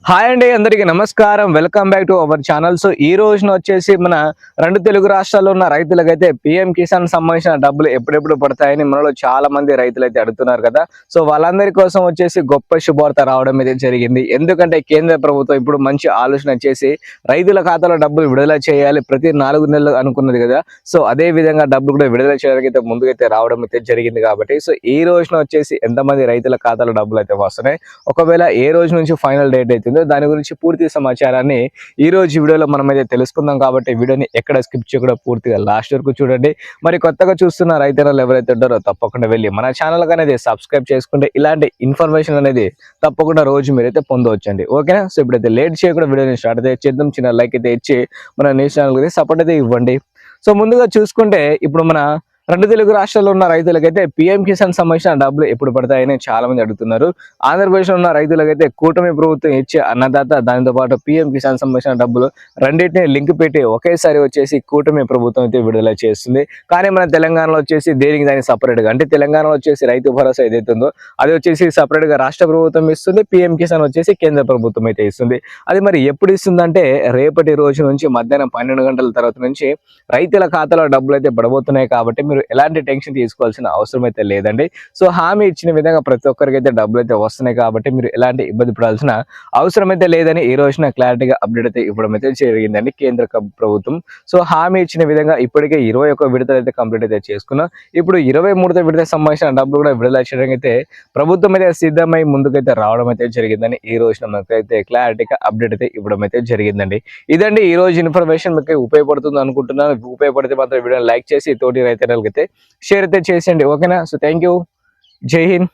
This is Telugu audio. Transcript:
హాయ్ అండి, అందరికీ నమస్కారం. Welcome back to our channel. So ఈ రోజున వచ్చేసి మన రెండు తెలుగు రాష్ట్రాల్లో ఉన్న రైతులకైతే పిఎం కిసాన్ సంబంధించిన డబ్బులు ఎప్పుడెప్పుడు పడతాయని మనలో చాలా మంది రైతులు అయితే అడుగుతున్నారు కదా. సో వాళ్ళందరి కోసం వచ్చేసి గొప్ప శుభవార్త రావడం అయితే జరిగింది. ఎందుకంటే కేంద్ర ప్రభుత్వం ఇప్పుడు మంచి ఆలోచన చేసి రైతుల ఖాతాలో డబ్బులు విడుదల చేయాలి ప్రతి 4 నెలలు అనుకున్నది కదా. సో అదే విధంగా డబ్బులు కూడా విడుదల చేయడానికి అయితే ముందుకైతే రావడం అయితే జరిగింది. కాబట్టి సో ఈ రోజున వచ్చేసి ఎంతమంది రైతుల ఖాతాలో డబ్బులు అయితే వస్తున్నాయి, ఒకవేళ ఏ రోజు నుంచి ఫైనల్ డేట్ అయితే దాని గురించి పూర్తి సమాచారాన్ని ఈ రోజు వీడియోలో మనం అయితే తెలుసుకుందాం. కాబట్టి వీడియోని ఎక్కడ స్కిప్ చేయకుండా పూర్తిగా లాస్ట్ వరకు చూడండి. మరి కొత్తగా చూస్తున్న రైతులు ఎవరైతే ఉంటారో తప్పకుండా వెళ్ళి మన ఛానల్ అనేది సబ్స్క్రైబ్ చేసుకుంటే ఇలాంటి ఇన్ఫర్మేషన్ అనేది తప్పకుండా రోజు మీరైతే పొందవచ్చండి. ఓకేనా? సో ఇప్పుడైతే లేట్ చేయకుండా వీడియోని స్టార్ట్ అయితే చేద్దాం. చిన్న లైక్ అయితే ఇచ్చి మన న్యూస్ ఛానల్ సపోర్ట్ అయితే ఇవ్వండి. సో ముందుగా చూసుకుంటే ఇప్పుడు మన రెండు తెలుగు రాష్ట్రాల్లో ఉన్న రైతులకైతే పిఎం కిసాన్ సంబంధించిన డబ్బులు ఎప్పుడు పడతాయని చాలా మంది అడుగుతున్నారు. ఆంధ్రప్రదేశ్లో ఉన్న రైతులకైతే కూటమి ప్రభుత్వం ఇచ్చే అన్నదాత, దానితో పాటు పిఎం కిసాన్ సంబంధించిన డబ్బులు రెండింటిని లింక్ పెట్టి ఒకేసారి వచ్చేసి కూటమి ప్రభుత్వం అయితే విడుదల చేస్తుంది. కానీ మన తెలంగాణలో వచ్చేసి దేనికి దానికి సపరేట్గా, అంటే తెలంగాణలో వచ్చేసి రైతు భరోసా ఏదైతే ఉందో అది వచ్చేసి సపరేట్గా రాష్ట్ర ప్రభుత్వం ఇస్తుంది, పిఎం కిసాన్ వచ్చేసి కేంద్ర ప్రభుత్వం అయితే ఇస్తుంది. అది మరి ఎప్పుడు ఇస్తుందంటే రేపటి రోజు నుంచి మధ్యాహ్నం 12 గంటల తర్వాత నుంచి రైతుల ఖాతాలో డబ్బులు అయితే పడబోతున్నాయి. కాబట్టి మీరు ఎలాంటి టెన్షన్ తీసుకోవాల్సిన అవసరం అయితే లేదండి. సో హామీ ఇచ్చిన విధంగా ప్రతి ఒక్కరికి అయితే డబ్బులు అయితే వస్తున్నాయి. కాబట్టి మీరు ఎలాంటి ఇబ్బంది పడాల్సిన అవసరం అయితే లేదని ఈ రోజున క్లారిటీగా అప్డేట్ అయితే ఇవ్వడం అయితే జరిగిందండి కేంద్ర ప్రభుత్వం. సో హామీ ఇచ్చిన విధంగా ఇప్పటికే 21 విడతలు అయితే కంప్లీట్ అయితే చేసుకున్నాం. ఇప్పుడు 23వ విడత సంబంధించిన డబ్బులు కూడా విడుదల చేయడానికి అయితే ప్రభుత్వం అయితే సిద్ధమై ముందుకైతే రావడం అయితే జరిగిందని ఈ రోజున మనకైతే క్లారిటీగా అప్డేట్ అయితే ఇవ్వడం అయితే జరిగిందండి. ఇదండి ఈ రోజు ఇన్ఫర్మేషన్. మీకు ఉపయోగపడుతుంది అనుకుంటున్నాను. ఉపయోగపడితే మాత్రం వీడియోని లైక్ చేసి తోటి రైతులకి షేర్ అయితే చేసేయండి. ఓకేనా? So thank you. జై హింద్.